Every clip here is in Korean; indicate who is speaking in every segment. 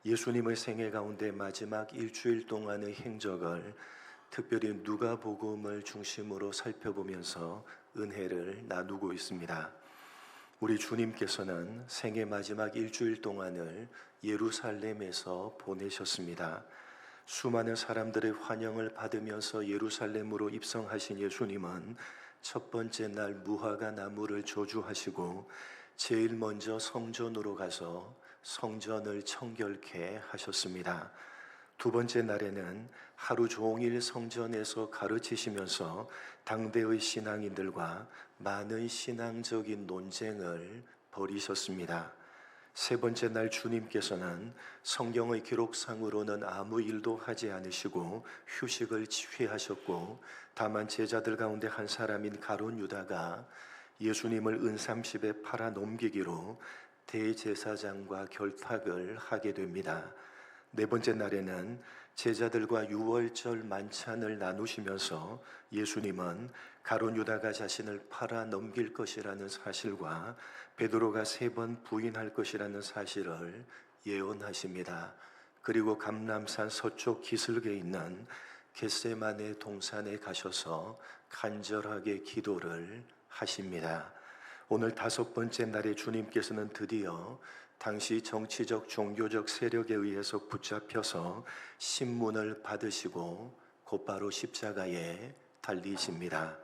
Speaker 1: 예수님의 생애 가운데 마지막 일주일 동안의 행적을 특별히 누가복음을 중심으로 살펴보면서 은혜를 나누고 있습니다. 우리 주님께서는 생애 마지막 일주일 동안을 예루살렘에서 보내셨습니다. 수많은 사람들의 환영을 받으면서 예루살렘으로 입성하신 예수님은 첫 번째 날 무화과 나무를 조주하시고 제일 먼저 성전으로 가서 성전을 청결케 하셨습니다. 두 번째 날에는 하루 종일 성전에서 가르치시면서 당대의 신앙인들과 많은 신앙적인 논쟁을 벌이셨습니다. 세 번째 날 주님께서는 성경의 기록상으로는 아무 일도 하지 않으시고 휴식을 취하셨고, 다만 제자들 가운데 한 사람인 가룟 유다가 예수님을 은삼십에 팔아 넘기기로 대제사장과 결탁을 하게 됩니다. 네 번째 날에는 제자들과 유월절 만찬을 나누시면서 예수님은 가룟 유다가 자신을 팔아 넘길 것이라는 사실과 베드로가 3번 부인할 것이라는 사실을 예언하십니다. 그리고 감람산 서쪽 기슭에 있는 겟세마네 동산에 가셔서 간절하게 기도를 하십니다. 오늘 5번째 날에 주님께서는 드디어 당시 정치적 종교적 세력에 의해서 붙잡혀서 신문을 받으시고 곧바로 십자가에 달리십니다.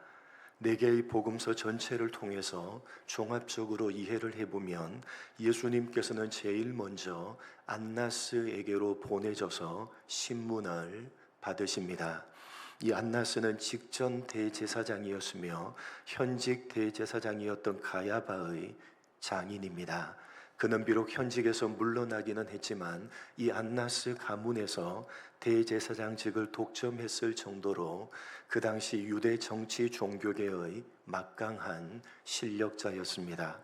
Speaker 1: 4개의 복음서 전체를 통해서 종합적으로 이해를 해보면 예수님께서는 제일 먼저 안나스에게로 보내져서 신문을 받으십니다. 이 안나스는 직전 대제사장이었으며 현직 대제사장이었던 가야바의 장인입니다. 그는 비록 현직에서 물러나기는 했지만 이 안나스 가문에서 대제사장직을 독점했을 정도로 그 당시 유대 정치 종교계의 막강한 실력자였습니다.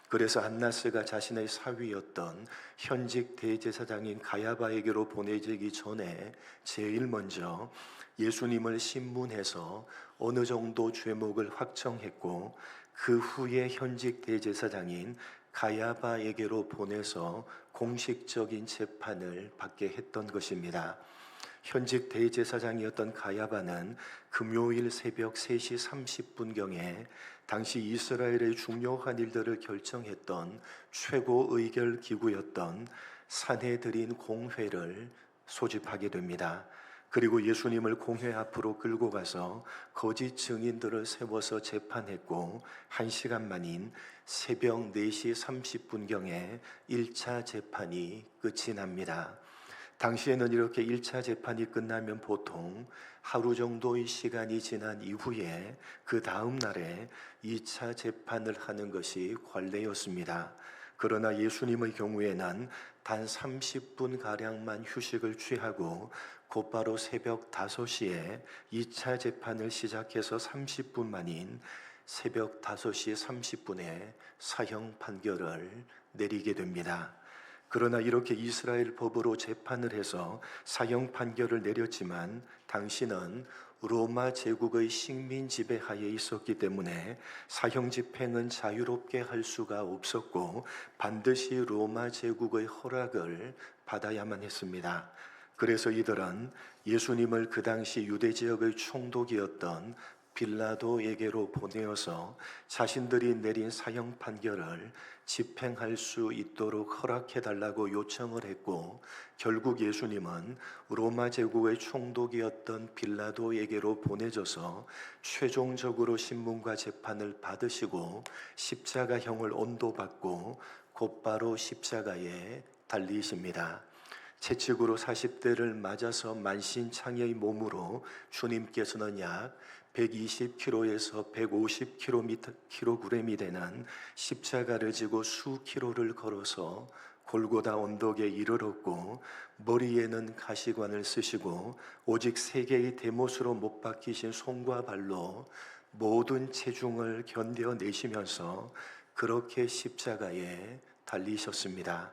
Speaker 1: 그래서 안나스가 자신의 사위였던 현직 대제사장인 가야바에게로 보내지기 전에 제일 먼저 예수님을 신문해서 어느 정도 죄목을 확정했고, 그 후에 현직 대제사장인 가야바에게로 보내서 공식적인 재판을 받게 했던 것입니다. 현직 대제사장이었던 가야바는 금요일 새벽 3시 30분경에 당시 이스라엘의 중요한 일들을 결정했던 최고 의결 기구였던 산헤드린 공회를 소집하게 됩니다. 그리고 예수님을 공회 앞으로 끌고 가서 거짓 증인들을 세워서 재판했고, 1시간 만인 새벽 4시 30분경에 1차 재판이 끝이 납니다. 당시에는 이렇게 1차 재판이 끝나면 보통 하루 정도의 시간이 지난 이후에 그 다음 날에 2차 재판을 하는 것이 관례였습니다. 그러나 예수님의 경우에는 단 30분가량만 휴식을 취하고 곧바로 새벽 5시에 2차 재판을 시작해서 30분 만인 새벽 5시 30분에 사형 판결을 내리게 됩니다. 그러나 이렇게 이스라엘 법으로 재판을 해서 사형 판결을 내렸지만 당시는 로마 제국의 식민 지배 하에 있었기 때문에 사형 집행은 자유롭게 할 수가 없었고 반드시 로마 제국의 허락을 받아야만 했습니다. 그래서 이들은 예수님을 그 당시 유대 지역의 총독이었던 빌라도에게로 보내어서 자신들이 내린 사형 판결을 집행할 수 있도록 허락해달라고 요청을 했고, 결국 예수님은 로마 제국의 총독이었던 빌라도에게로 보내져서 최종적으로 신문과 재판을 받으시고 십자가형을 온도받고 곧바로 십자가에 달리십니다. 채찍으로 40대를 맞아서 만신창이의 몸으로 주님께서는 약 120kg에서 150kg이 되는 십자가를 지고 수킬로를 걸어서 골고다 언덕에 이르렀고, 머리에는 가시관을 쓰시고 오직 3개의 대못으로 못 박히신 손과 발로 모든 체중을 견뎌내시면서 그렇게 십자가에 달리셨습니다.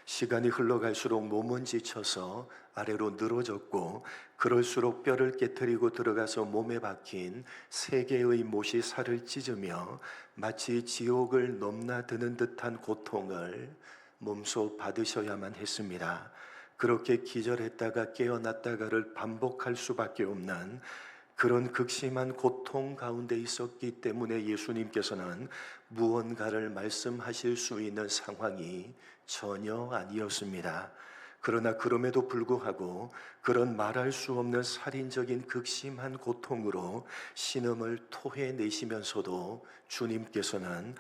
Speaker 1: 시간이 흘러갈수록 몸은 지쳐서 아래로 늘어졌고, 그럴수록 뼈를 깨트리고 들어가서 몸에 박힌 3개의 못이 살을 찢으며 마치 지옥을 넘나드는 듯한 고통을 몸소 받으셔야만 했습니다. 그렇게 기절했다가 깨어났다가를 반복할 수밖에 없는 그런 극심한 고통 가운데 있었기 때문에 예수님께서는 무언가를 말씀하실 수 있는 상황이 전혀 아니었습니다. 그러나 그럼에도 불구하고 그런 말할 수 없는 살인적인 극심한 고통으로 신음을 토해내시면서도 주님께서는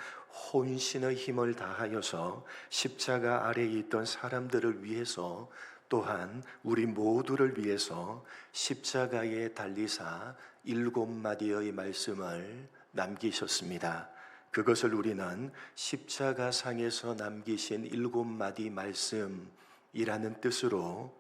Speaker 1: 혼신의 힘을 다하여서 십자가 아래에 있던 사람들을 위해서, 또한 우리 모두를 위해서 십자가에 달리사 7마디의 말씀을 남기셨습니다. 그것을 우리는 십자가상에서 남기신 7마디 말씀이라는 뜻으로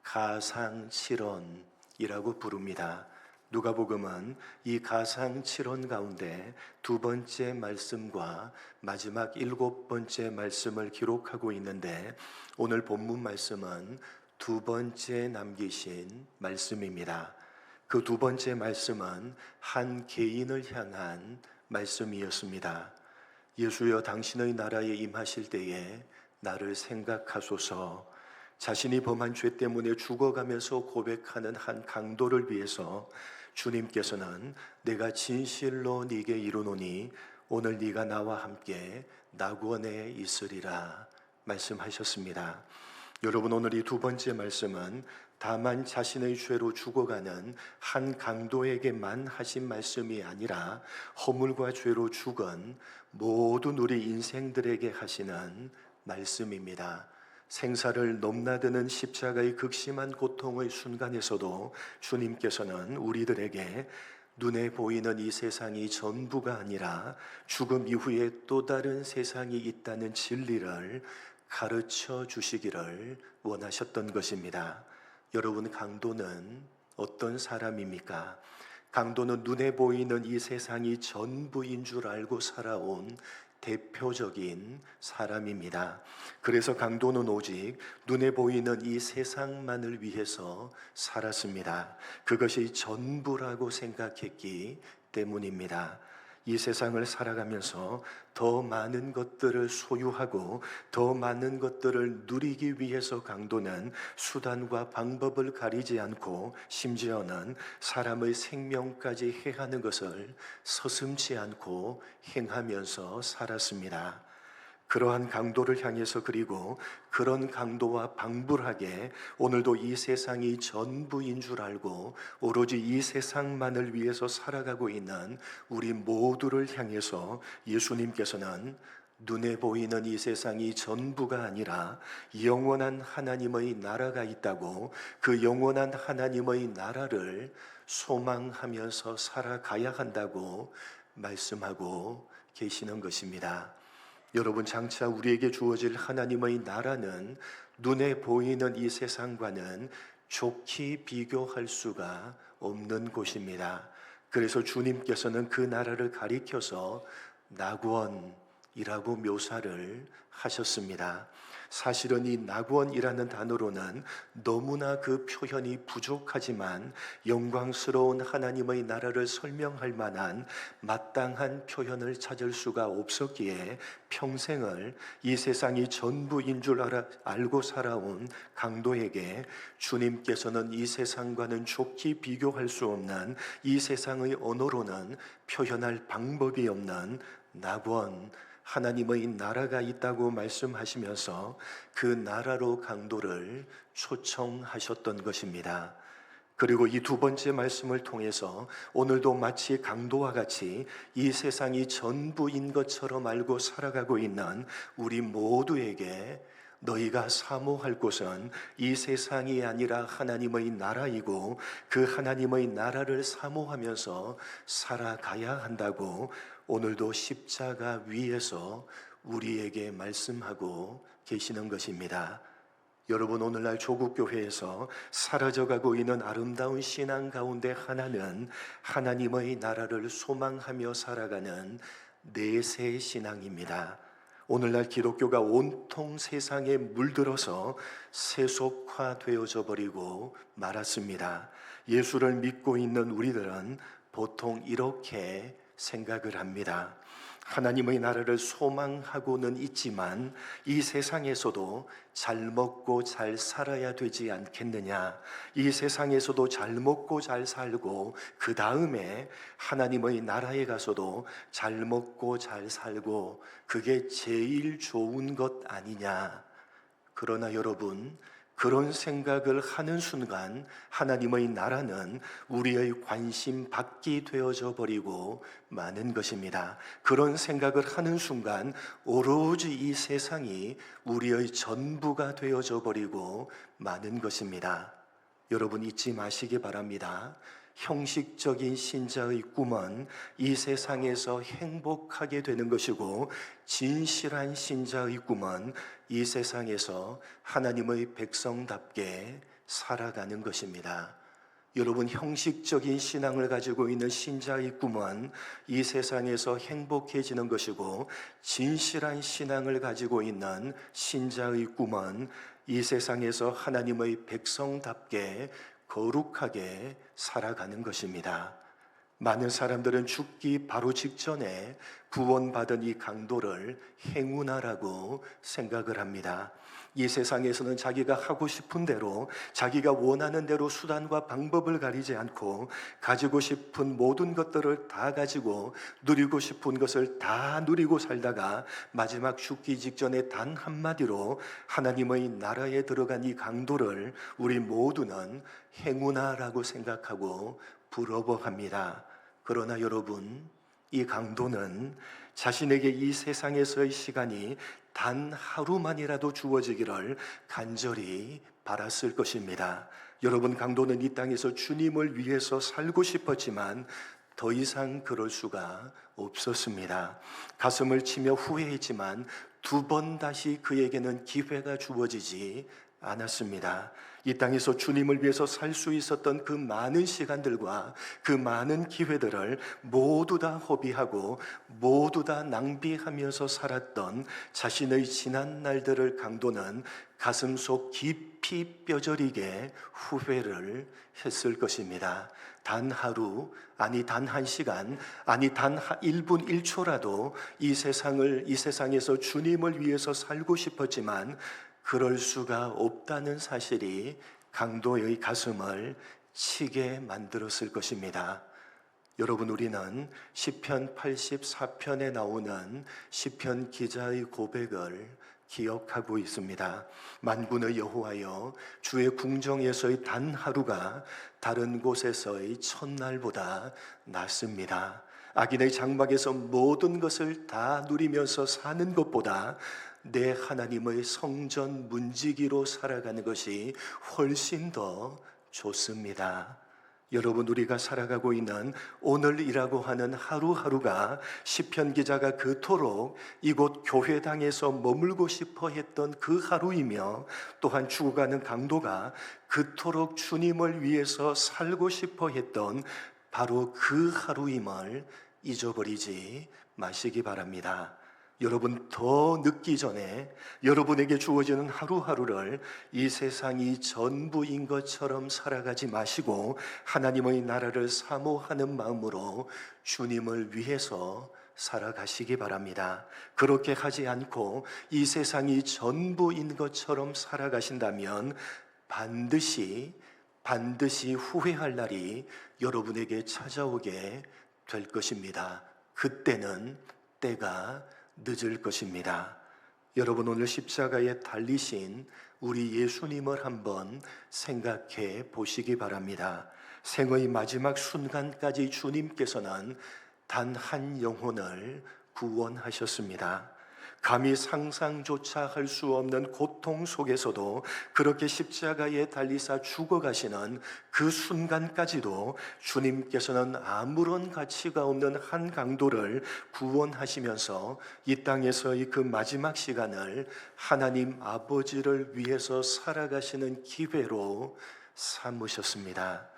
Speaker 1: 가상칠언이라고 부릅니다. 누가복음은 이 가상칠언 가운데 2번째 말씀과 마지막 7번째 말씀을 기록하고 있는데, 오늘 본문 말씀은 2번째 남기신 말씀입니다. 그 2번째 말씀은 한 개인을 향한 말씀이었습니다. 예수여, 당신의 나라에 임하실 때에 나를 생각하소서. 자신이 범한 죄 때문에 죽어가면서 고백하는 한 강도를 위해서 주님께서는 내가 진실로 네게 이르노니 오늘 네가 나와 함께 낙원에 있으리라 말씀하셨습니다. 여러분, 오늘 이 2번째 말씀은 다만 자신의 죄로 죽어가는 한 강도에게만 하신 말씀이 아니라 허물과 죄로 죽은 모든 우리 인생들에게 하시는 말씀입니다. 생사를 넘나드는 십자가의 극심한 고통의 순간에서도 주님께서는 우리들에게 눈에 보이는 이 세상이 전부가 아니라 죽음 이후에 또 다른 세상이 있다는 진리를 가르쳐 주시기를 원하셨던 것입니다. 여러분, 강도는 어떤 사람입니까? 강도는 눈에 보이는 이 세상이 전부인 줄 알고 살아온 대표적인 사람입니다. 그래서 강도는 오직 눈에 보이는 이 세상만을 위해서 살았습니다. 그것이 전부라고 생각했기 때문입니다. 이 세상을 살아가면서 더 많은 것들을 소유하고 더 많은 것들을 누리기 위해서 강도는 수단과 방법을 가리지 않고 심지어는 사람의 생명까지 해하는 것을 서슴지 않고 행하면서 살았습니다. 그러한 강도를 향해서, 그리고 그런 강도와 방불하게 오늘도 이 세상이 전부인 줄 알고 오로지 이 세상만을 위해서 살아가고 있는 우리 모두를 향해서 예수님께서는 눈에 보이는 이 세상이 전부가 아니라 영원한 하나님의 나라가 있다고, 그 영원한 하나님의 나라를 소망하면서 살아가야 한다고 말씀하고 계시는 것입니다. 여러분, 장차 우리에게 주어질 하나님의 나라는 눈에 보이는 이 세상과는 좋게 비교할 수가 없는 곳입니다. 그래서 주님께서는 그 나라를 가리켜서 낙원이라고 묘사를 하셨습니다. 사실은 이 낙원이라는 단어로는 너무나 그 표현이 부족하지만 영광스러운 하나님의 나라를 설명할 만한 마땅한 표현을 찾을 수가 없었기에 평생을 이 세상이 전부인 줄 알고 살아온 강도에게 주님께서는 이 세상과는 좋게 비교할 수 없는, 이 세상의 언어로는 표현할 방법이 없는 낙원, 하나님의 나라가 있다고 말씀하시면서 그 나라로 강도를 초청하셨던 것입니다. 그리고 이 2번째 말씀을 통해서 오늘도 마치 강도와 같이 이 세상이 전부인 것처럼 알고 살아가고 있는 우리 모두에게 너희가 사모할 곳은 이 세상이 아니라 하나님의 나라이고 그 하나님의 나라를 사모하면서 살아가야 한다고 오늘도 십자가 위에서 우리에게 말씀하고 계시는 것입니다. 여러분, 오늘날 조국교회에서 사라져가고 있는 아름다운 신앙 가운데 하나는 하나님의 나라를 소망하며 살아가는 내세 신앙입니다. 오늘날 기독교가 온통 세상에 물들어서 세속화되어져 버리고 말았습니다. 예수를 믿고 있는 우리들은 보통 이렇게 생각을 합니다. 하나님의 나라를 소망하고는 있지만 이 세상에서도 잘 먹고 잘 살아야 되지 않겠느냐. 이 세상에서도 잘 먹고 잘 살고 그 다음에 하나님의 나라에 가서도 잘 먹고 잘 살고 그게 제일 좋은 것 아니냐. 그러나 여러분, 그런 생각을 하는 순간 하나님의 나라는 우리의 관심 밖이 되어져 버리고 마는 것입니다. 그런 생각을 하는 순간 오로지 이 세상이 우리의 전부가 되어져 버리고 마는 것입니다. 여러분 잊지 마시기 바랍니다. 형식적인 신자의 꿈은 이 세상에서 행복하게 되는 것이고, 진실한 신자의 꿈은 이 세상에서 하나님의 백성답게 살아가는 것입니다. 여러분, 형식적인 신앙을 가지고 있는 신자의 꿈은 이 세상에서 행복해지는 것이고, 진실한 신앙을 가지고 있는 신자의 꿈은 이 세상에서 하나님의 백성답게 거룩하게 살아가는 것입니다. 많은 사람들은 죽기 바로 직전에 구원받은 이 강도를 행운아라고 생각을 합니다. 이 세상에서는 자기가 하고 싶은 대로, 자기가 원하는 대로 수단과 방법을 가리지 않고 가지고 싶은 모든 것들을 다 가지고 누리고 싶은 것을 다 누리고 살다가 마지막 죽기 직전에 단 한마디로 하나님의 나라에 들어간 이 강도를 우리 모두는 행운아라고 생각하고 부러워합니다. 그러나 여러분, 이 강도는 자신에게 이 세상에서의 시간이 단 하루만이라도 주어지기를 간절히 바랐을 것입니다. 여러분, 강도는 이 땅에서 주님을 위해서 살고 싶었지만 더 이상 그럴 수가 없었습니다. 가슴을 치며 후회했지만 두 번 다시 그에게는 기회가 주어지지 않았습니다. 이 땅에서 주님을 위해서 살 수 있었던 그 많은 시간들과 그 많은 기회들을 모두 다 허비하고 모두 다 낭비하면서 살았던 자신의 지난 날들을 강도는 가슴속 깊이 뼈저리게 후회를 했을 것입니다. 단 하루, 아니 단 한 시간, 아니 단 1분 1초라도 이 세상에서 주님을 위해서 살고 싶었지만 그럴 수가 없다는 사실이 강도의 가슴을 치게 만들었을 것입니다. 여러분, 우리는 시편 84편에 나오는 시편 기자의 고백을 기억하고 있습니다. 만군의 여호와여, 주의 궁정에서의 단 하루가 다른 곳에서의 첫날보다 낫습니다. 악인의 장막에서 모든 것을 다 누리면서 사는 것보다 내 하나님의 성전 문지기로 살아가는 것이 훨씬 더 좋습니다. 여러분, 우리가 살아가고 있는 오늘이라고 하는 하루하루가 시편 기자가 그토록 이곳 교회당에서 머물고 싶어 했던 그 하루이며, 또한 죽어가는 강도가 그토록 주님을 위해서 살고 싶어 했던 바로 그 하루임을 잊어버리지 마시기 바랍니다. 여러분, 더 늦기 전에 여러분에게 주어지는 하루하루를 이 세상이 전부인 것처럼 살아가지 마시고 하나님의 나라를 사모하는 마음으로 주님을 위해서 살아가시기 바랍니다. 그렇게 하지 않고 이 세상이 전부인 것처럼 살아가신다면 반드시 후회할 날이 여러분에게 찾아오게 될 것입니다. 그때는 때가 늦을 것입니다. 여러분, 오늘 십자가에 달리신 우리 예수님을 한번 생각해 보시기 바랍니다. 생의 마지막 순간까지 주님께서는 단 한 영혼을 구원하셨습니다. 감히 상상조차 할 수 없는 고통 속에서도 그렇게 십자가에 달리사 죽어가시는 그 순간까지도 주님께서는 아무런 가치가 없는 한 강도를 구원하시면서 이 땅에서의 그 마지막 시간을 하나님 아버지를 위해서 살아가시는 기회로 삼으셨습니다.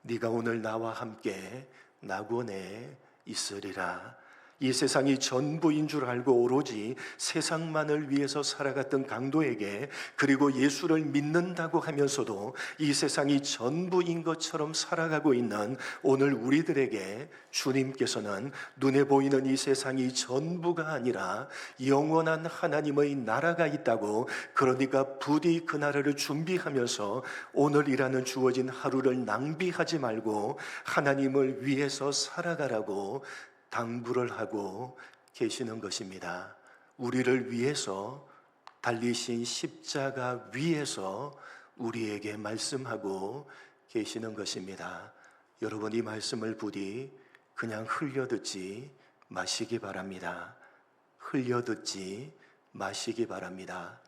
Speaker 1: 네가 오늘 나와 함께 낙원에 있으리라. 이 세상이 전부인 줄 알고 오로지 세상만을 위해서 살아갔던 강도에게, 그리고 예수를 믿는다고 하면서도 이 세상이 전부인 것처럼 살아가고 있는 오늘 우리들에게 주님께서는 눈에 보이는 이 세상이 전부가 아니라 영원한 하나님의 나라가 있다고, 그러니까 부디 그 나라를 준비하면서 오늘이라는 주어진 하루를 낭비하지 말고 하나님을 위해서 살아가라고 당부를 하고 계시는 것입니다. 우리를 위해서 달리신 십자가 위에서 우리에게 말씀하고 계시는 것입니다. 여러분, 이 말씀을 부디 그냥 흘려듣지 마시기 바랍니다. 흘려듣지 마시기 바랍니다.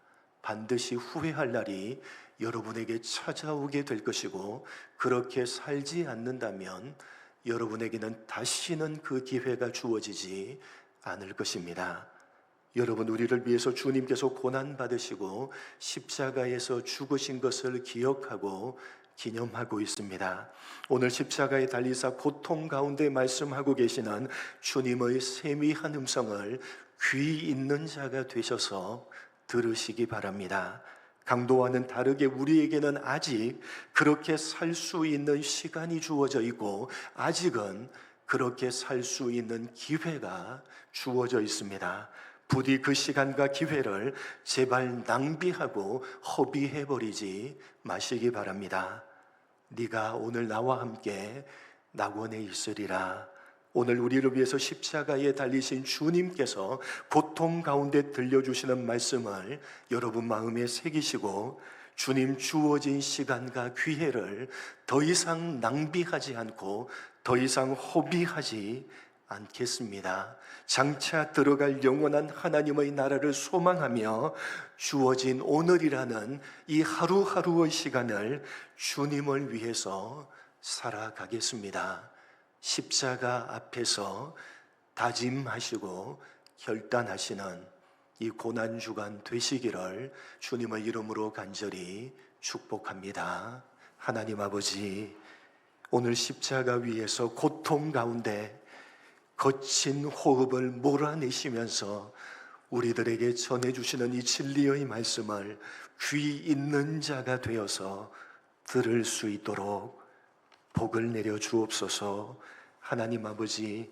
Speaker 1: 반드시 후회할 날이 여러분에게 찾아오게 될 것이고, 그렇게 살지 않는다면 여러분에게는 다시는 그 기회가 주어지지 않을 것입니다. 여러분, 우리를 위해서 주님께서 고난받으시고 십자가에서 죽으신 것을 기억하고 기념하고 있습니다. 오늘 십자가에 달리사 고통 가운데 말씀하고 계시는 주님의 세미한 음성을 귀 있는 자가 되셔서 들으시기 바랍니다. 강도와는 다르게 우리에게는 아직 그렇게 살 수 있는 시간이 주어져 있고, 아직은 그렇게 살 수 있는 기회가 주어져 있습니다. 부디 그 시간과 기회를 제발 낭비하고 허비해버리지 마시기 바랍니다. 네가 오늘 나와 함께 낙원에 있으리라. 오늘 우리를 위해서 십자가에 달리신 주님께서 고통 가운데 들려주시는 말씀을 여러분 마음에 새기시고, 주님 주어진 시간과 기회를 더 이상 낭비하지 않고 더 이상 허비하지 않겠습니다. 장차 들어갈 영원한 하나님의 나라를 소망하며 주어진 오늘이라는 이 하루하루의 시간을 주님을 위해서 살아가겠습니다. 십자가 앞에서 다짐하시고 결단하시는 이 고난주간 되시기를 주님의 이름으로 간절히 축복합니다. 하나님 아버지, 오늘 십자가 위에서 고통 가운데 거친 호흡을 몰아내시면서 우리들에게 전해주시는 이 진리의 말씀을 귀 있는 자가 되어서 들을 수 있도록 복을 내려 주옵소서. 하나님 아버지,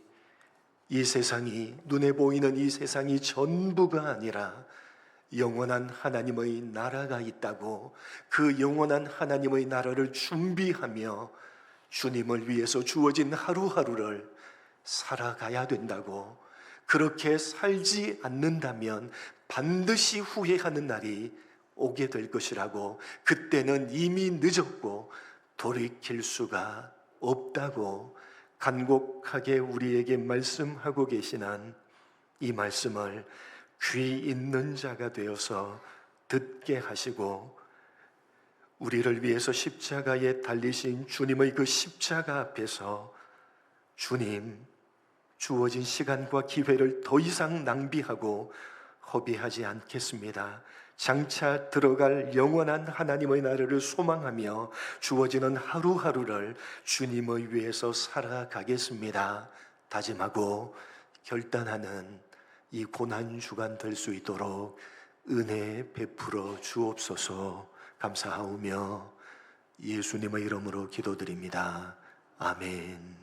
Speaker 1: 이 세상이, 눈에 보이는 이 세상이 전부가 아니라 영원한 하나님의 나라가 있다고, 그 영원한 하나님의 나라를 준비하며 주님을 위해서 주어진 하루하루를 살아가야 된다고, 그렇게 살지 않는다면 반드시 후회하는 날이 오게 될 것이라고, 그때는 이미 늦었고 돌이킬 수가 없다고 간곡하게 우리에게 말씀하고 계시는 이 말씀을 귀 있는 자가 되어서 듣게 하시고, 우리를 위해서 십자가에 달리신 주님의 그 십자가 앞에서 주님, 주어진 시간과 기회를 더 이상 낭비하고 허비하지 않겠습니다. 장차 들어갈 영원한 하나님의 나라를 소망하며 주어지는 하루하루를 주님을 위해서 살아가겠습니다. 다짐하고 결단하는 이 고난주간 될 수 있도록 은혜 베풀어 주옵소서. 감사하오며 예수님의 이름으로 기도드립니다. 아멘.